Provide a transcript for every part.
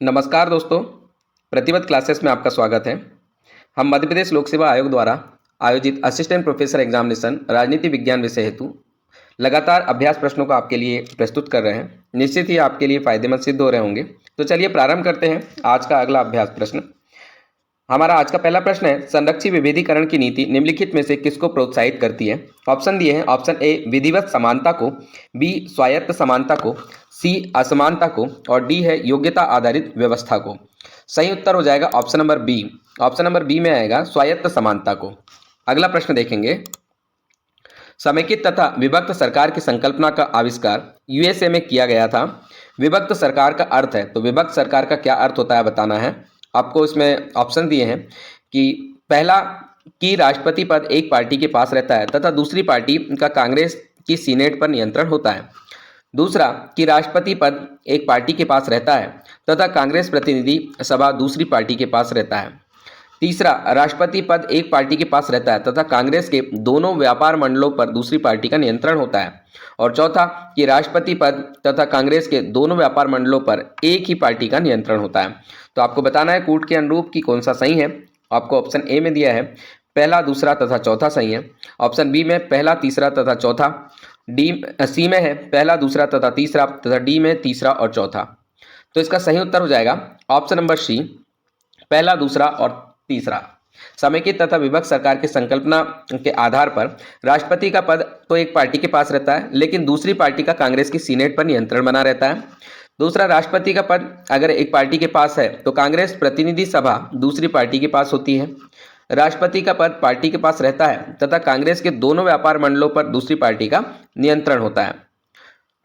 नमस्कार दोस्तों, प्रतिबद्ध क्लासेस में आपका स्वागत है। हम मध्य प्रदेश लोक सेवा आयोग द्वारा आयोजित असिस्टेंट प्रोफेसर एग्जामिनेशन राजनीति विज्ञान विषय हेतु लगातार अभ्यास प्रश्नों को आपके लिए प्रस्तुत कर रहे हैं। निश्चित ही आपके लिए फायदेमंद सिद्ध हो रहे होंगे। तो चलिए प्रारंभ करते हैं आज का अगला अभ्यास प्रश्न। हमारा आज का पहला प्रश्न है, संरक्षी विभेदीकरण की नीति निम्नलिखित में से किसको प्रोत्साहित करती है। ऑप्शन दिए हैं। ऑप्शन ए विधिवत समानता को, बी स्वायत्त समानता को, सी असमानता को और डी है योग्यता आधारित व्यवस्था को। सही उत्तर हो जाएगा option number B. Option number B में आएगा स्वायत्त समानता को। अगला प्रश्न देखेंगे, समेकित तथा विभक्त सरकार की संकल्पना का आविष्कार यूएसए में किया गया था। विभक्त सरकार का अर्थ है, तो विभक्त सरकार का क्या अर्थ होता है बताना है आपको। इसमें ऑप्शन दिए हैं कि पहला कि राष्ट्रपति पद एक पार्टी के पास रहता है तथा दूसरी पार्टी का कांग्रेस की सीनेट पर नियंत्रण होता है। दूसरा कि राष्ट्रपति पद एक पार्टी के पास रहता है तथा कांग्रेस प्रतिनिधि सभा दूसरी पार्टी के पास रहता है। तीसरा, राष्ट्रपति पद एक पार्टी के पास रहता है तथा कांग्रेस के दोनों व्यापार मंडलों पर दूसरी पार्टी का नियंत्रण होता है। और चौथा कि राष्ट्रपति पद तथा कांग्रेस के दोनों व्यापार मंडलों पर एक ही पार्टी का नियंत्रण होता है। तो आपको बताना है कूट के अनुरूप कि कौन सा सही है। आपको ऑप्शन ए में दिया है पहला, दूसरा तथा चौथा सही है। ऑप्शन बी में पहला, तीसरा तथा चौथा। सी में है पहला, दूसरा तथा तीसरा तथा डी में तीसरा और चौथा। तो इसका सही उत्तर हो जाएगा ऑप्शन नंबर सी, पहला, दूसरा और तीसरा। समेकित तथा विभक्त सरकार की संकल्पना के आधार पर राष्ट्रपति का पद तो एक पार्टी के पास रहता है, लेकिन दूसरी पार्टी का कांग्रेस की सीनेट पर नियंत्रण बना रहता है। दूसरा, राष्ट्रपति का पद अगर एक पार्टी के पास है तो कांग्रेस प्रतिनिधि सभा दूसरी पार्टी के पास होती है। राष्ट्रपति का पद पार्टी के पास रहता है तथा कांग्रेस के दोनों व्यापार मंडलों पर दूसरी पार्टी का नियंत्रण होता है।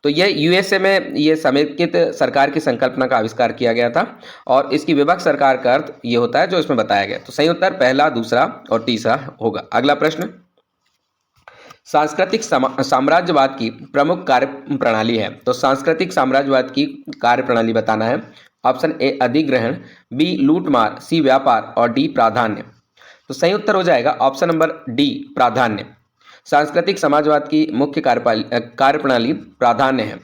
तो यह यूएसए में ये समेकित सरकार की संकल्पना का आविष्कार किया गया था और इसकी विभक्त सरकार का अर्थ ये होता है जो इसमें बताया गया। तो सही उत्तर पहला, दूसरा और तीसरा होगा। अगला प्रश्न, सांस्कृतिक साम्राज्यवाद की प्रमुख कार्य प्रणाली है। तो सांस्कृतिक साम्राज्यवाद की कार्य प्रणाली बताना है। ऑप्शन ए अधिग्रहण, बी लूटमार, सी व्यापार और डी प्राधान्य। तो सही उत्तर हो जाएगा ऑप्शन नंबर डी प्राधान्य। सांस्कृतिक समाजवाद की मुख्य कार्य प्रणाली प्राधान्य है,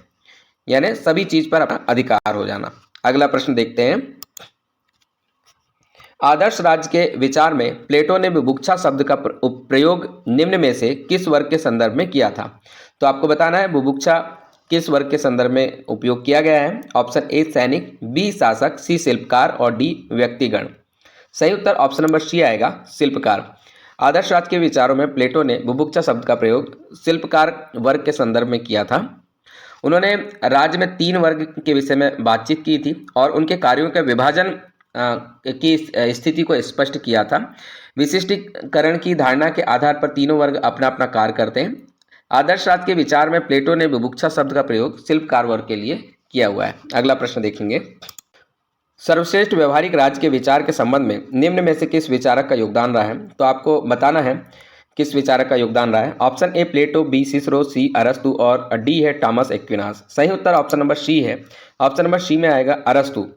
यानी सभी चीज पर अपना अधिकार हो जाना। अगला प्रश्न देखते हैं, आदर्श राज्य के विचार में प्लेटो ने बुभुक्षा शब्द का प्रयोग निम्न में से किस वर्ग के संदर्भ में किया था। तो आपको बताना है बुभुक्षा किस वर्ग के संदर्भ में उपयोग किया गया है। ऑप्शन ए सैनिक, बी शासक, सी शिल्पकार और डी व्यक्तिगण। सही उत्तर ऑप्शन नंबर सी आएगा, शिल्पकार। आदर्श राज्य के विचारों में प्लेटो ने बुभुक्षा शब्द का प्रयोग शिल्पकार वर्ग के संदर्भ में किया था। उन्होंने राज्य में 3 वर्ग के विषय में बातचीत की थी और उनके कार्यों के विभाजन की स्थिति को स्पष्ट किया था। विशिष्टीकरण की धारणा के आधार पर तीनों वर्ग अपना अपना कार्य करते हैं। आदर्श राज्य के विचार में प्लेटो ने बुभुक्षा शब्द का प्रयोग शिल्पकार वर्ग के लिए किया हुआ है। अगला प्रश्न देखेंगे, सर्वश्रेष्ठ व्यवहारिक राज्य के विचार के संबंध में निम्न में से किस विचारक का योगदान रहा है। तो आपको बताना है किस विचारक का योगदान रहा है। Option A Plato, B Cicero, C अरस्तु और डी है टॉमस एक्विनास। सही उत्तर ऑप्शन नंबर सी है। ऑप्शन नंबर सी में आएगा अरस्तु।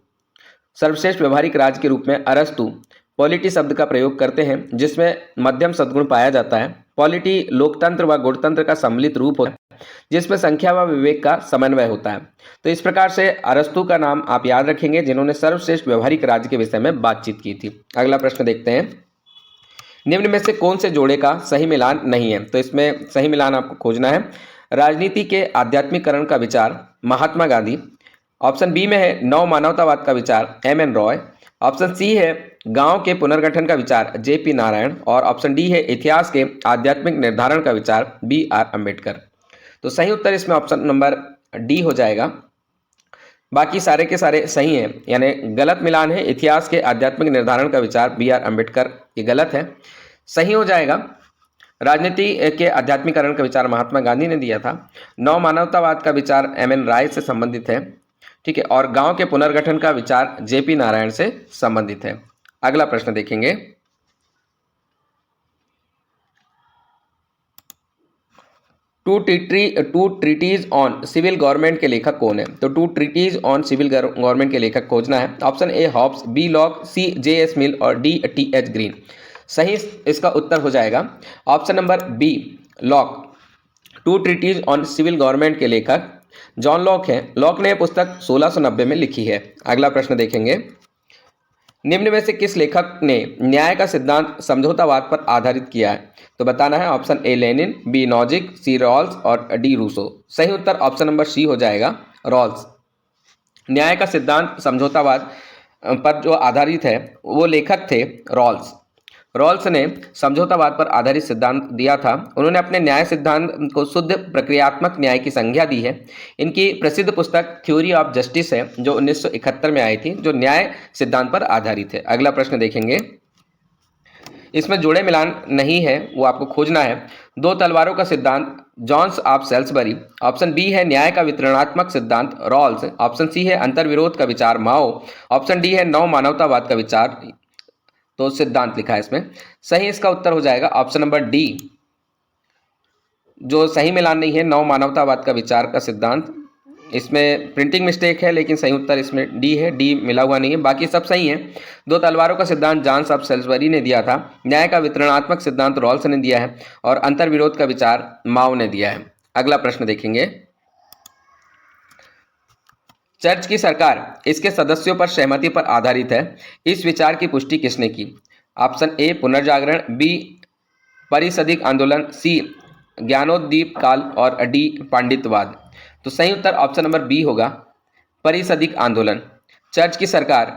सर्वश्रेष्ठ व्यवहारिक राज्य के रूप में अरस्तु पॉलिटी शब्द का प्रयोग करते हैं, जिसमें मध्यम सद्गुण पाया जाता है। पॉलिटी लोकतंत्र व गणतंत्र का सम्मिलित रूप होता है, जिसमें संख्या व विवेक का समन्वय होता है। तो इस प्रकार से अरस्तु का नाम आप याद रखेंगे, जिन्होंने सर्वश्रेष्ठ व्यवहारिक राज्य के विषय में बातचीत की थी। अगला प्रश्न देखते हैं, निम्न में से कौन से जोड़े का सही मिलान नहीं है। तो इसमें सही मिलान आपको खोजना है। राजनीति के आध्यात्मिकरण का विचार महात्मा गांधी। ऑप्शन बी में है नव मानवतावाद का विचार एम.एन. रॉय। ऑप्शन सी है गांव के पुनर्गठन का विचार जे.पी. नारायण और ऑप्शन डी है इतिहास के आध्यात्मिक निर्धारण का विचार बी.आर. अम्बेडकर। तो सही उत्तर इसमें ऑप्शन नंबर डी हो जाएगा। बाकी सारे के सारे सही हैं, यानी गलत मिलान है इतिहास के आध्यात्मिक निर्धारण का विचार बी.आर. अम्बेडकर, ये गलत है। सही हो जाएगा राजनीति के आध्यात्मिकरण का विचार महात्मा गांधी ने दिया था। नव मानवतावाद का विचार एम.एन. राय से संबंधित है, ठीक है। और गांव के पुनर्गठन का विचार जे.पी. नारायण से संबंधित है। अगला प्रश्न देखेंगे, two treatises on civil government के लेखक कौन है। तो two treatises on civil government के लेखक खोजना है। Option A Hobbes, B Locke, C J S. Mill और डी टी.एच. ग्रीन। सही इसका उत्तर हो जाएगा option number B Locke. Two treatises on civil government के लेखक जॉन लॉक हैं। लॉक ने यह पुस्तक 1690 में लिखी है। अगला प्रश्न देखेंगे, निम्न में से किस लेखक ने न्याय का सिद्धांत समझौतावाद पर आधारित किया है? तो बताना है option A Lenin, B Nozick, C Rawls और डी रूसो। सही उत्तर ऑप्शन नंबर सी हो जाएगा, रॉल्स। न्याय का सिद्धांत समझौतावाद पर जो आधारित है वो लेखक थे रॉल्स। रॉल्स ने समझौतावाद पर आधारित सिद्धांत दिया था। उन्होंने अपने न्याय सिद्धांत को शुद्ध प्रक्रियात्मक न्याय की संज्ञा दी है। इनकी प्रसिद्ध पुस्तक थ्योरी ऑफ जस्टिस है जो 1971 में आई थी, जो न्याय सिद्धांत पर आधारित है। अगला प्रश्न देखेंगे, इसमें जोड़े मिलान नहीं है, वो आपको खोजना है। दो तलवारों का सिद्धांत जॉन्स ऑफ सेल्सबरी। ऑप्शन बी है न्याय का वितरणात्मक सिद्धांत रॉल्स। ऑप्शन सी है अंतर्विरोध का विचार माओ। ऑप्शन डी है नव मानवतावाद का विचार, तो सिद्धांत लिखा है इसमें। सही इसका उत्तर हो जाएगा ऑप्शन नंबर डी। जो सही मिलान नहीं है नव मानवतावाद का विचार का सिद्धांत, इसमें प्रिंटिंग मिस्टेक है, लेकिन सही उत्तर इसमें डी है। डी मिला हुआ नहीं है, बाकी सब सही है। दो तलवारों का सिद्धांत जॉन्स ऑफ सेल्सबरी ने दिया था। न्याय का वितरणात्मक सिद्धांत रॉल्स ने दिया है और अंतर्विरोध का विचार माओ ने दिया है। अगला प्रश्न देखेंगे, चर्च की सरकार इसके सदस्यों पर सहमति पर आधारित है। इस विचार की पुष्टि किसने की? ऑप्शन ए पुनर्जागरण, बी परिसदिक आंदोलन, सी ज्ञानोद्दीप काल और डी पांडित्यवाद। तो सही उत्तर ऑप्शन नंबर बी होगा, परिसदिक आंदोलन। चर्च की सरकार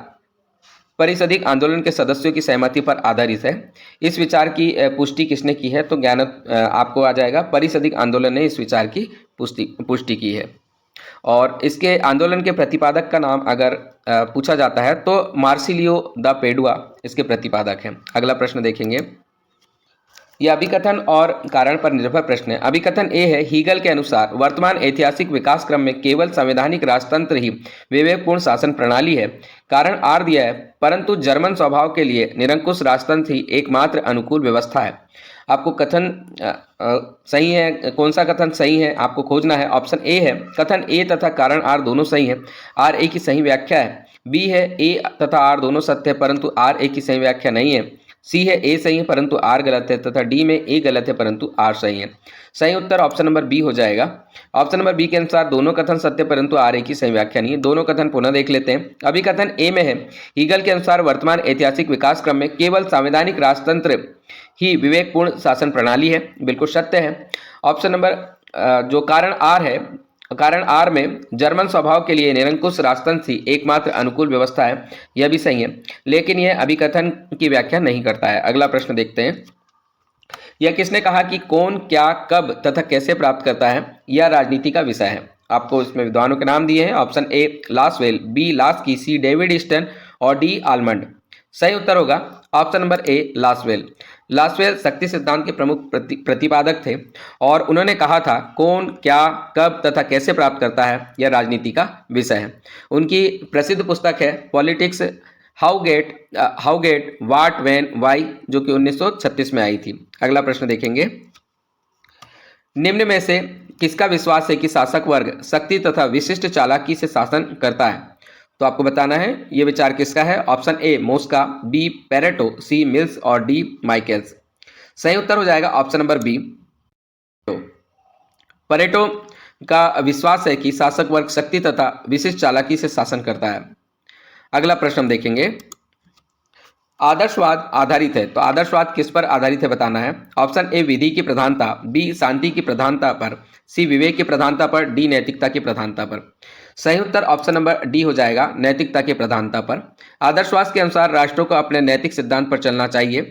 परिसदिक आंदोलन के सदस्यों की सहमति पर आधारित है। इस विचार की पुष्टि किसने की है? तो आपको आ जाएगा परिसदिक आंदोलन ने इस विचार की पुष्टि की है। और इसके आंदोलन के प्रतिपादक का नाम अगर पूछा जाता है तो मार्सिलियो द पेडुआ इसके प्रतिपादक हैं। अगला प्रश्न देखेंगे, यह अभिकथन और कारण पर निर्भर प्रश्न है। अभिकथन ए है, हीगल के अनुसार वर्तमान ऐतिहासिक विकास क्रम में केवल संवैधानिक राजतंत्र ही विवेकपूर्ण शासन प्रणाली है। कारण आर दिया है, परंतु जर्मन स्वभाव के लिए निरंकुश राजतंत्र ही एकमात्र अनुकूल व्यवस्था है। आपको कथन सही है, कौन सा कथन सही है आपको खोजना है। ऑप्शन ए है, कथन ए तथा कारण आर दोनों सही है, आर ए की सही व्याख्या है। बी है, ए तथा आर दोनों सत्य है परंतु आर ए की सही व्याख्या नहीं है। सी है, ए सही है परंतु आर गलत है, तथा डी में ए गलत है परंतु आर सही है। सही उत्तर ऑप्शन नंबर बी हो जाएगा। ऑप्शन नंबर बी के अनुसार दोनों कथन सत्य परंतु आर ए की सही व्याख्या नहीं है। दोनों कथन पुनः देख लेते हैं। अभिकथन ए में है, हीगल के अनुसार वर्तमान ऐतिहासिक विकास क्रम में केवल संवैधानिक राजतंत्र ही विवेकपूर्ण शासन प्रणाली है, बिल्कुल सत्य है। ऑप्शन नंबर जो कारण आर है, कारण आर में जर्मन स्वभाव के लिए निरंकुश राजतंत्र ही एकमात्र अनुकूल व्यवस्था है, यह भी सही है, लेकिन यह अभिकथन की व्याख्या नहीं करता है। अगला प्रश्न देखते हैं, यह किसने कहा कि कौन क्या कब तथा कैसे प्राप्त करता है? यह राजनीति का विषय है। आपको इसमें विद्वानों के नाम दिए हैं। Option A Lasswell, B Laski, C David Easton और डी आलमंड। सही उत्तर होगा option number A Lasswell. Lasswell शक्ति सिद्धांत के प्रमुख प्रतिपादक थे और उन्होंने कहा था कौन क्या कब तथा कैसे प्राप्त करता है, यह राजनीति का विषय है। उनकी प्रसिद्ध पुस्तक है politics, how get what when why, जो कि 1936 में आई थी। अगला प्रश्न देखेंगे, निम्न में से किसका विश्वास है कि शासक वर्ग शक्ति तथा विशिष्ट चालाकी से शासन करता है? तो आपको बताना है ये विचार किसका है। Option A Mosca, B Pareto, C Mills और डी माइकल्स। सही उत्तर हो जाएगा ऑप्शन नंबर बी। पेरेटो का विश्वास है कि शासक वर्ग शक्ति तथा विशिष्ट चालाकी से शासन करता है। अगला प्रश्न हम देखेंगे, आदर्शवाद आधारित है, तो आदर्शवाद किस पर आधारित है बताना है। ऑप्शन ए विधि की प्रधानता, बी शांति की प्रधानता पर, सी विवेक की प्रधानता पर, डी नैतिकता की प्रधानता पर। सही उत्तर ऑप्शन नंबर डी हो जाएगा, नैतिकता की प्रधानता पर। आदर्शवाद के अनुसार राष्ट्रों को अपने नैतिक सिद्धांत पर चलना चाहिए।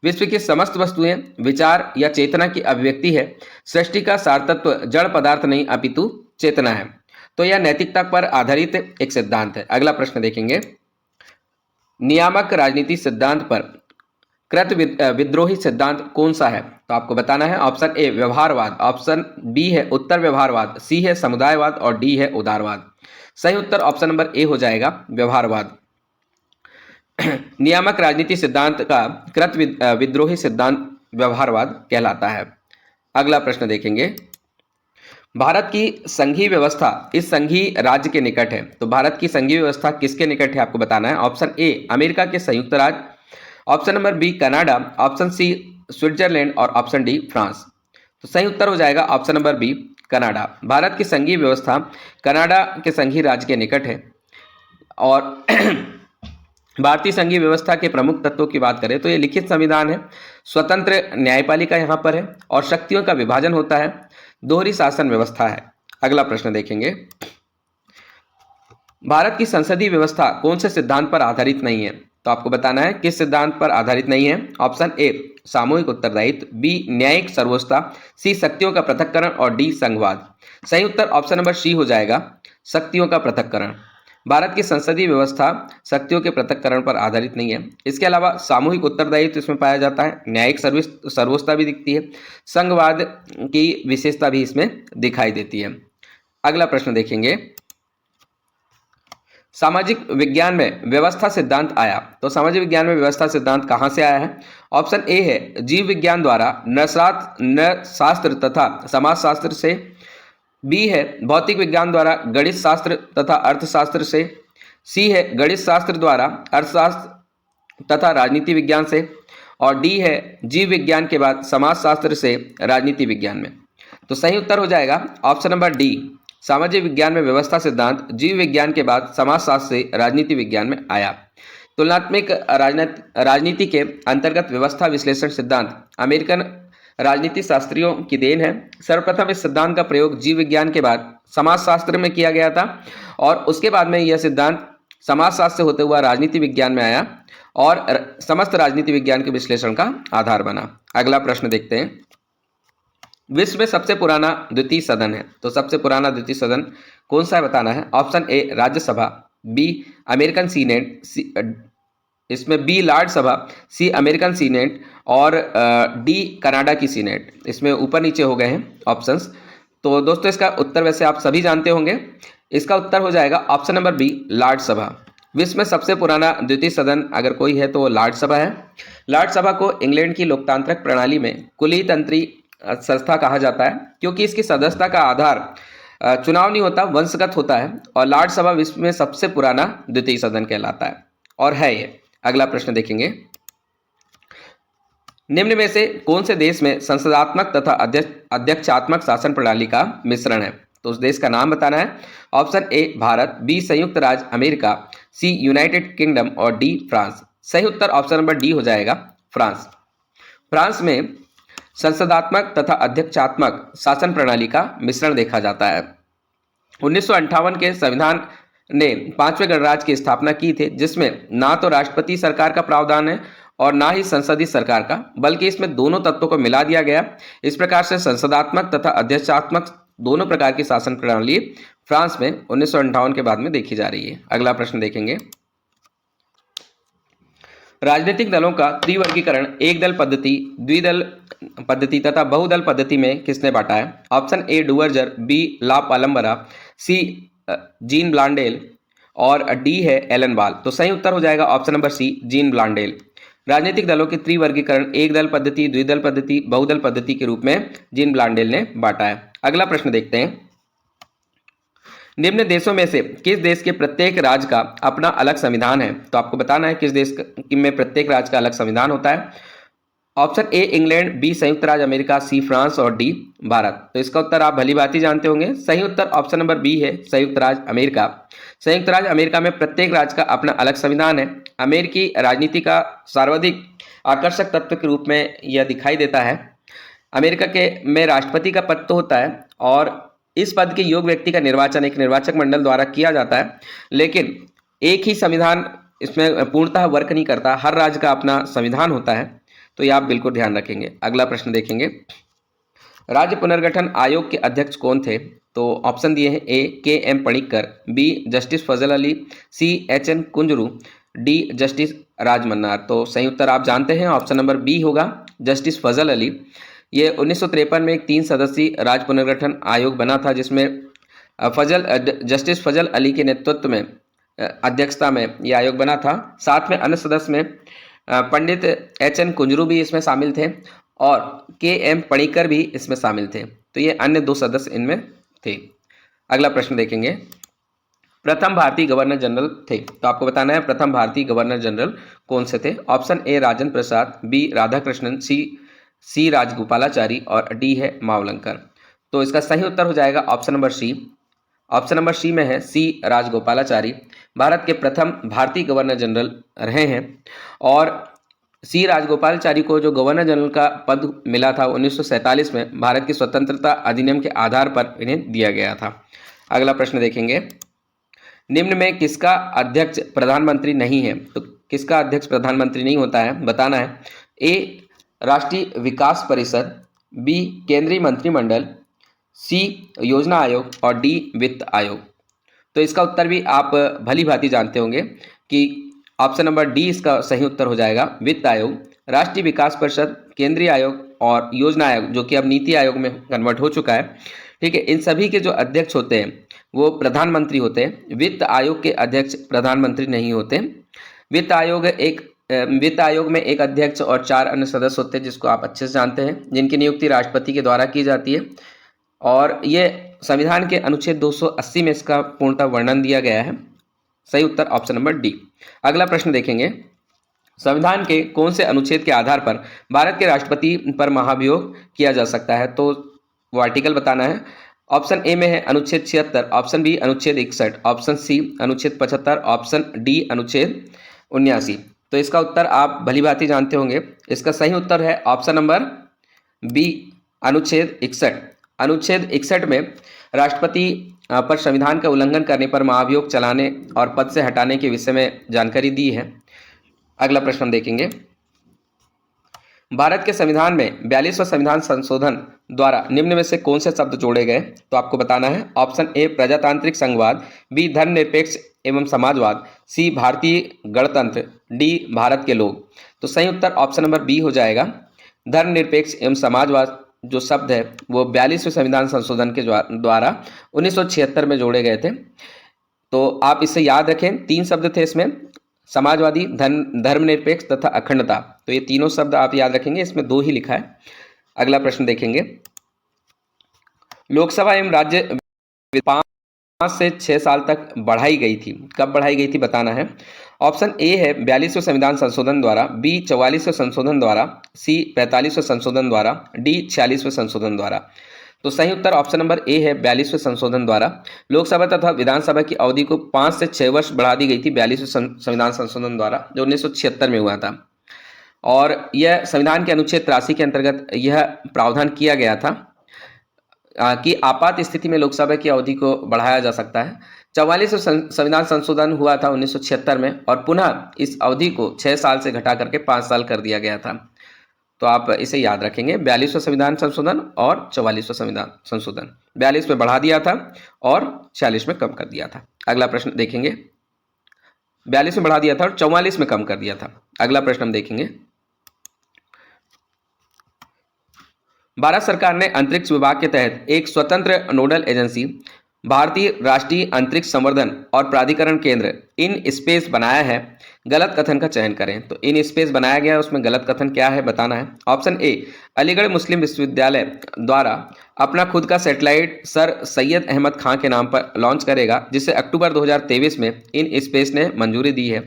विश्व की समस्त वस्तुएं विचार या चेतना की अभिव्यक्ति है। सृष्टि का सारतत्व जड़ पदार्थ नहीं अपितु चेतना है। तो यह नैतिकता पर आधारित एक सिद्धांत है। अगला प्रश्न देखेंगे, नियामक राजनीति सिद्धांत पर कृत विद्रोही सिद्धांत कौन सा है? तो आपको बताना है। ऑप्शन ए व्यवहारवाद, ऑप्शन बी है उत्तर व्यवहारवाद, सी है समुदायवाद और डी है उदारवाद। सही उत्तर ऑप्शन नंबर ए हो जाएगा, व्यवहारवाद। नियामक राजनीति सिद्धांत का कृत विद्रोही सिद्धांत व्यवहारवाद कहलाता है। अगला प्रश्न देखेंगे, भारत की संघीय व्यवस्था इस संघीय राज्य के निकट है, तो भारत की संघीय व्यवस्था किसके निकट है आपको बताना है। ऑप्शन ए अमेरिका के संयुक्त राज्य, option number B Canada, option C Switzerland और ऑप्शन डी फ्रांस। तो सही उत्तर हो जाएगा option number B Canada. Bharat की संघीय व्यवस्था कनाडा के संघीय राज्य के निकट है। और भारतीय संघीय व्यवस्था के प्रमुख तत्वों की बात करें तो ये लिखित संविधान है, स्वतंत्र न्यायपालिका यहाँ पर है और शक्तियों का विभाजन होता है, दोहरी शासन व्यवस्था है। अगला प्रश्न देखेंगे, भारत की संसदीय व्यवस्था कौन से सिद्धांत पर आधारित नहीं है? तो आपको बताना है किस सिद्धांत पर आधारित नहीं है। ऑप्शन ए सामूहिक उत्तरदायित्व, बी न्यायिक सर्वोच्चता, सी शक्तियों का पृथक्करण और डी संघवाद। सही उत्तर ऑप्शन नंबर सी हो जाएगा, शक्तियों का पृथक्करण। भारत की संसदीय व्यवस्था शक्तियों के पृथक्करण पर आधारित नहीं है। इसके अलावा सामूहिक उत्तरदायित्व इसमें पाया जाता है, न्यायिक सर्वोच्चता भी दिखती है, संघवाद की विशेषता भी इसमें दिखाई देती है। अगला प्रश्न देखेंगे, सामाजिक विज्ञान में व्यवस्था सिद्धांत आया। तो सामाजिक विज्ञान में व्यवस्था सिद्धांत कहां से आया है? ऑप्शन ए है जीव विज्ञान द्वारा नरशास्त्र तथा समाजशास्त्र से, बी है भौतिक विज्ञान द्वारा गणित शास्त्र तथा अर्थशास्त्र से, सी है गणित शास्त्र द्वारा अर्थशास्त्र तथा राजनीति विज्ञान से, और डी है जीव विज्ञान के बाद समाजशास्त्र से राजनीति विज्ञान में। तो सही उत्तर हो जाएगा ऑप्शन नंबर डी, सामाजिक विज्ञान में व्यवस्था सिद्धांत जीव विज्ञान के बाद समाजशास्त्र से राजनीति विज्ञान में आया। तुलनात्मक राजनीति के अंतर्गत व्यवस्था विश्लेषण सिद्धांत अमेरिकन राजनीति शास्त्रियों की देन है। सर्वप्रथम इस सिद्धांत का प्रयोग जीव विज्ञान के बाद समाजशास्त्र में किया गया था और उसके बाद में यह सिद्धांत समाजशास्त्र से होते हुआ राजनीति विज्ञान में आया और समस्त राजनीति विज्ञान के विश्लेषण का आधार बना। अगला प्रश्न देखते हैं, विश्व में सबसे पुराना द्वितीय सदन है। तो सबसे पुराना द्वितीय सदन कौन सा है बताना है। Option A Rajya Sabha, B American Senate, इसमें बी लॉर्ड सभा, सी अमेरिकन सीनेट और डी कनाडा की सीनेट। इसमें ऊपर नीचे हो गए हैं ऑप्शंस। तो दोस्तों इसका उत्तर वैसे आप सभी जानते होंगे, इसका उत्तर हो जाएगा ऑप्शन नंबर बी लॉर्ड सभा। विश्व में सबसे पुराना द्वितीय सदन अगर कोई है तो वो लॉर्ड सभा है। लॉर्ड सभा को इंग्लैंड की लोकतांत्रिक प्रणाली में कुलीय तंत्री संस्था कहा जाता है क्योंकि इसकी सदस्यता का आधार चुनाव नहीं होता, वंशगत होता है और लॉर्ड सभा विश्व में सबसे पुराना द्वितीय सदन कहलाता है और है ये। अगला प्रश्न देखेंगे, निम्न में से कौन से देश में संसदात्मक तथा अध्यक्षात्मक शासन प्रणाली का मिश्रण है? तो उस देश का नाम बताना है। ऑप्शन ए भारत, बी संयुक्त राज्य अमेरिका, सी यूनाइटेड किंगडम और डी फ्रांस। सही उत्तर ऑप्शन नंबर डी हो जाएगा, फ्रांस। फ्रांस में संसदात्मक तथा अध्यक्षात्मक शासन प्रणाली का मिश्रण देखा जाता है। 1958 के संविधान ने 5वें गणराज्य की स्थापना की थी, जिसमें ना तो राष्ट्रपति सरकार का प्रावधान है और ना ही संसदीय सरकार का, बल्कि इसमें दोनों तत्वों को मिला दिया गया। इस प्रकार से संसदात्मक तथा अध्यक्षात्मक दोनों प्रकार की शासन प्रणाली फ्रांस में 1958 के बाद में देखी जा रही है। अगला प्रश्न देखेंगे, राजनीतिक दलों का त्रिवर्गीकरण एक दल पद्धति, द्विदल पद्धति तथा बहुदल पद्धति में किसने बांटा है? Option A Duverger, B La Palombara, C Jean Blondel और डी है एलन बाल। तो सही उत्तर हो जाएगा ऑप्शन नंबर सी जीन ब्लांडेल। राजनीतिक दलों के त्रिवर्गीकरण एक दल पद्धति, द्विदल पद्धति, बहुदल पद्धति के रूप में जीन ब्लांडेल ने बांटा है। अगला प्रश्न देखते हैं, निम्न देशों में से किस देश के प्रत्येक राज्य का अपना अलग संविधान है? तो आपको बताना है किस देश में प्रत्येक राज्य का अलग संविधान होता है। ऑप्शन ए इंग्लैंड, बी संयुक्त राज्य अमेरिका, सी फ्रांस और डी भारत। तो इसका उत्तर आप भली भांति जानते होंगे, सही उत्तर ऑप्शन नंबर बी है संयुक्त राज्य अमेरिका। संयुक्त राज्य अमेरिका में प्रत्येक राज्य का अपना अलग संविधान है। अमेरिकी राजनीति का सर्वाधिक आकर्षक तत्व के रूप में यह दिखाई देता है। अमेरिका के में राष्ट्रपति का पद तो होता है और इस पद के योग्य व्यक्ति का निर्वाचन एक निर्वाचक मंडल द्वारा किया जाता है, लेकिन एक ही संविधान इसमें पूर्णतः वर्क नहीं करता, हर राज्य का अपना संविधान होता है। तो ये आप बिल्कुल ध्यान रखेंगे। अगला प्रश्न देखेंगे, राज्य पुनर्गठन आयोग के अध्यक्ष कौन थे? तो ऑप्शन दिए हैं A K M Panikkar, B justice Fazal Ali, C H N Kunzru, D justice Rajamannar. तो सही उत्तर आप जानते हैं, ऑप्शन नंबर बी होगा जस्टिस फजल अली। ये 1953 में एक 3 सदस्यीय राज्य पुनर्गठन आयोग बना था, जिसमें जस्टिस फजल अली के नेतृत्व में अध्यक्षता में ये आयोग बना था। साथ में अन्य सदस्य में पंडित एच एन कुंजरू भी इसमें शामिल थे और के एम पणिक्कर भी इसमें शामिल थे। तो ये अन्य 2 सदस्य इनमें थे। अगला प्रश्न देखेंगे, प्रथम भारतीय गवर्नर जनरल थे। तो आपको बताना है प्रथम भारतीय गवर्नर जनरल कौन से थे। Option A Rajendra Prasad, B Radhakrishnan, C Rajagopalachari और डी है मावलंकर। तो इसका सही उत्तर हो जाएगा option number C. Option number C में है सी राजगोपालाचारी, भारत के प्रथम भारतीय गवर्नर जनरल रहे हैं। और सी राजगोपालाचारी को जो गवर्नर जनरल का पद मिला था 1947 में भारत की स्वतंत्रता अधिनियम के आधार पर इन्हें दिया गया था। अगला प्रश्न देखेंगे, निम्न में किसका अध्यक्ष प्रधानमंत्री नहीं है? तो किसका अध्यक्ष प्रधानमंत्री नहीं होता है बताना है। ए राष्ट्रीय विकास परिषद, बी केंद्रीय मंत्रिमंडल, सी योजना आयोग और डी वित्त आयोग। तो इसका उत्तर भी आप भली भांति जानते होंगे कि ऑप्शन नंबर डी इसका सही उत्तर हो जाएगा, वित्त आयोग। राष्ट्रीय विकास परिषद, केंद्रीय आयोग और योजना आयोग, जो कि अब नीति आयोग में कन्वर्ट हो चुका है, ठीक है, इन सभी के जो अध्यक्ष होते हैं वो प्रधानमंत्री होते हैं। वित्त आयोग के अध्यक्ष प्रधानमंत्री नहीं होते। वित्त आयोग में एक अध्यक्ष और 4 अन्य सदस्य होते हैं, जिसको आप अच्छे से जानते हैं, जिनकी नियुक्ति राष्ट्रपति के द्वारा की जाती है। और ये संविधान के अनुच्छेद 280 में इसका पूर्णतः वर्णन दिया गया है। सही उत्तर ऑप्शन नंबर डी। अगला प्रश्न देखेंगे, संविधान के कौन से अनुच्छेद के आधार पर भारत के राष्ट्रपति पर महाभियोग किया जा सकता है? तो वो आर्टिकल बताना है। ऑप्शन ए में है अनुच्छेद 76, ऑप्शन बी अनुच्छेद 61, ऑप्शन सी अनुच्छेद 75, ऑप्शन डी अनुच्छेद 79। तो इसका उत्तर आप भली भांति जानते होंगे। इसका सही उत्तर है ऑप्शन नंबर बी अनुच्छेद 61। अनुच्छेद 61 में राष्ट्रपति पर संविधान का उल्लंघन करने पर महाभियोग चलाने और पद से हटाने के विषय में जानकारी दी है। अगला प्रश्न हम देखेंगे, भारत के संविधान में 42वां संविधान संशोधन द्वारा निम्न में से कौन से शब्द जोड़े गए? तो आपको बताना है। ऑप्शन ए प्रजातांत्रिक संघवाद, बी धर्मनिरपेक्ष एवं समाजवाद, सी भारतीय गणतंत्र, डी भारत के लोग। तो सही उत्तर ऑप्शन नंबर बी हो जाएगा। धर्मनिरपेक्ष एवं समाजवाद जो शब्द है वो 42वें संविधान संशोधन के द्वारा 1976 में जोड़े गए थे। तो आप इसे याद रखें, 3 शब्द थे इसमें, समाजवादी, धर्मनिरपेक्ष तथा अखंडता। तो ये तीनों शब्द आप याद रखेंगे, इसमें 2 ही लिखा है। अगला प्रश्न देखेंगे, लोकसभा एवं राज्य 5 से 6 साल तक बढ़ाई गई थी, कब बढ़ाई गई थी बताना है। ऑप्शन ए है 42वें संविधान संशोधन द्वारा, बी 44वें संशोधन द्वारा, सी 45वें संशोधन द्वारा, डी 46वें संशोधन द्वारा। तो सही उत्तर ऑप्शन नंबर ए है 42वें संशोधन द्वारा। लोकसभा तथा विधानसभा की अवधि को 5 से 6 वर्ष बढ़ा दी गई थी 42वें संविधान संशोधन द्वारा, जो 1976 में हुआ था। और यह संविधान के अनुच्छेद 83 के अंतर्गत यह प्रावधान किया गया था कि आपात स्थिति में लोकसभा की अवधि को बढ़ाया जा सकता है। 44वें संविधान संशोधन हुआ था 1976 में और पुनः इस अवधि को 6 साल से घटा करके 5 साल कर दिया गया था। तो आप इसे याद रखेंगे, 42वां संविधान संशोधन और 44वां संविधान संशोधन। 42 में बढ़ा दिया था और 46 में कम कर दिया था। अगला प्रश्न देखेंगे, 42 में बढ़ा दिया था और 44 में कम कर दिया था। अगला प्रश्न हम देखेंगे, भारत सरकार ने अंतरिक्ष विभाग के तहत एक स्वतंत्र नोडल एजेंसी भारतीय राष्ट्रीय अंतरिक्ष संवर्धन और प्राधिकरण केंद्र इन स्पेस बनाया है। गलत कथन का चयन करें। तो इन स्पेस बनाया गया है, उसमें गलत कथन क्या है बताना है। ऑप्शन ए, अलीगढ़ मुस्लिम विश्वविद्यालय द्वारा अपना खुद का सैटेलाइट सर सैयद अहमद खां के नाम पर लॉन्च करेगा, जिसे अक्टूबर 2023 में इन स्पेस ने मंजूरी दी है।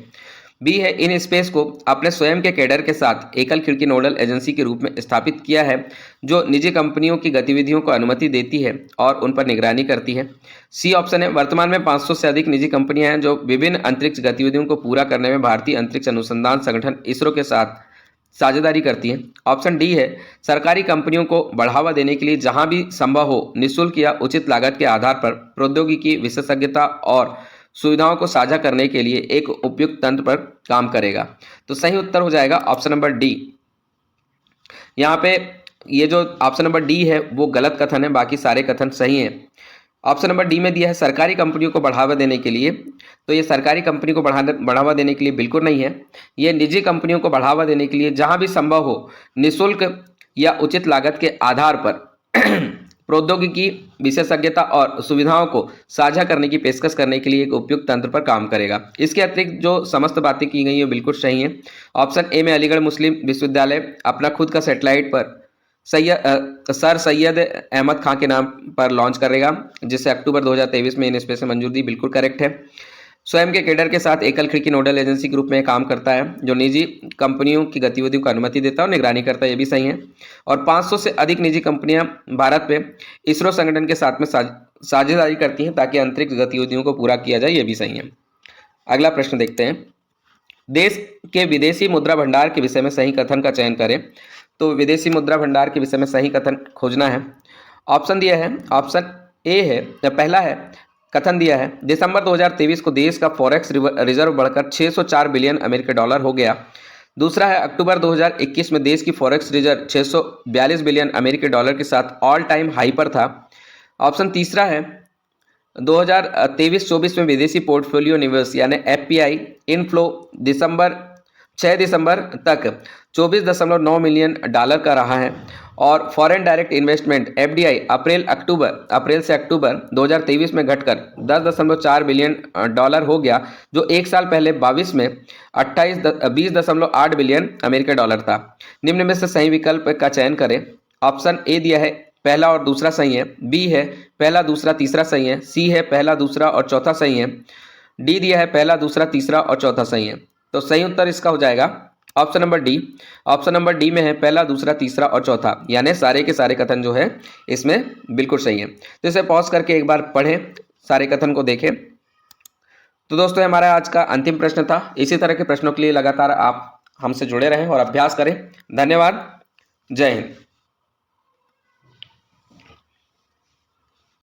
बी है, इन स्पेस को अपने स्वयं के कैडर के साथ एकल खिड़की नोडल एजेंसी के रूप में स्थापित किया है, जो निजी कंपनियों की गतिविधियों को अनुमति देती है और उन पर निगरानी करती है। सी ऑप्शन है, वर्तमान में 500 से अधिक निजी कंपनियां हैं जो विभिन्न अंतरिक्ष गतिविधियों को पूरा करने में भारतीय अंतरिक्ष अनुसंधान संगठन इसरो के साथ साझेदारी करती है। ऑप्शन डी है, सरकारी कंपनियों को बढ़ावा देने के लिए जहां भी संभव हो निःशुल्क या उचित लागत के आधार पर प्रौद्योगिकी, विशेषज्ञता और सुविधाओं को साझा करने के लिए एक उपयुक्त तंत्र पर काम करेगा। तो सही उत्तर हो जाएगा ऑप्शन नंबर डी। यहाँ पे ये जो ऑप्शन नंबर डी है वो गलत कथन है, बाकी सारे कथन सही हैं। ऑप्शन नंबर डी में दिया है सरकारी कंपनियों को बढ़ावा देने के लिए, तो ये सरकारी कंपनी को बढ़ावा देने के लिए बिल्कुल नहीं है। ये निजी कंपनियों को बढ़ावा देने के लिए जहां भी संभव हो निःशुल्क या उचित लागत के आधार पर प्रौद्योगिकी, विशेषज्ञता और सुविधाओं को साझा करने की पेशकश करने के लिए एक उपयुक्त तंत्र पर काम करेगा। इसके अतिरिक्त जो समस्त बातें की गई हैं बिल्कुल सही हैं। ऑप्शन ए में अलीगढ़ मुस्लिम विश्वविद्यालय अपना खुद का सैटेलाइट पर सर सैयद अहमद खां के नाम पर लॉन्च करेगा, जिसे अक्टूबर 2023 में इन स्पेस में मंजूरी दी, बिल्कुल करेक्ट है। स्वयं के कैडर के साथ एकल खिड़की नोडल एजेंसी के रूप में काम करता है, जो निजी कंपनियों की गतिविधियों को अनुमति देता है और निगरानी करता है, ये भी सही है। और 500 से अधिक निजी कंपनियां भारत में इसरो संगठन के साथ में साझेदारी करती हैं ताकि अंतरिक्ष गतिविधियों को पूरा किया जाए, ये भी सही है। अगला प्रश्न देखते हैं। देश के विदेशी मुद्रा भंडार के विषय में सही कथन का चयन करें। तो विदेशी मुद्रा भंडार के विषय में सही कथन खोजना है। ऑप्शन दिया है, ऑप्शन ए है, पहला है, कथन दिया है दिसंबर 2023 को देश का फॉरेक्स रिजर्व बढ़कर 604 बिलियन अमेरिकी डॉलर हो गया। दूसरा है, अक्टूबर 2021 में देश की फॉरेक्स रिजर्व 642 बिलियन अमेरिकी डॉलर के साथ ऑल टाइम हाई पर था। ऑप्शन तीसरा है, 2023-24 में विदेशी पोर्टफोलियो निवेश यानी एफपीआई इनफ्लो 6 दिसंबर तक 24.9 मिलियन डॉलर का रहा है और फॉरेन डायरेक्ट इन्वेस्टमेंट एफडीआई अप्रैल से अक्टूबर 2023 में घटकर 10.4 बिलियन डॉलर हो गया, जो एक साल पहले 22 में 20.8 बिलियन अमेरिकी डॉलर था। निम्न में से सही विकल्प का चयन करें। ऑप्शन ए दिया है पहला और दूसरा सही है, बी है पहला दूसरा तीसरा सही है, सी है पहला दूसरा और चौथा सही है, डी दिया है पहला दूसरा तीसरा और चौथा सही है। तो सही उत्तर इसका हो जाएगा option number D. Option number D में है पहला दूसरा तीसरा और चौथा, यानी सारे के सारे कथन जो है इसमें बिल्कुल सही है। तो इसे पॉज करके एक बार पढ़ें, सारे कथन को देखें। तो दोस्तों हमारा आज का अंतिम प्रश्न था। इसी तरह के प्रश्नों के लिए लगातार आप हमसे जुड़े रहें और अभ्यास करें। धन्यवाद। जय हिंद।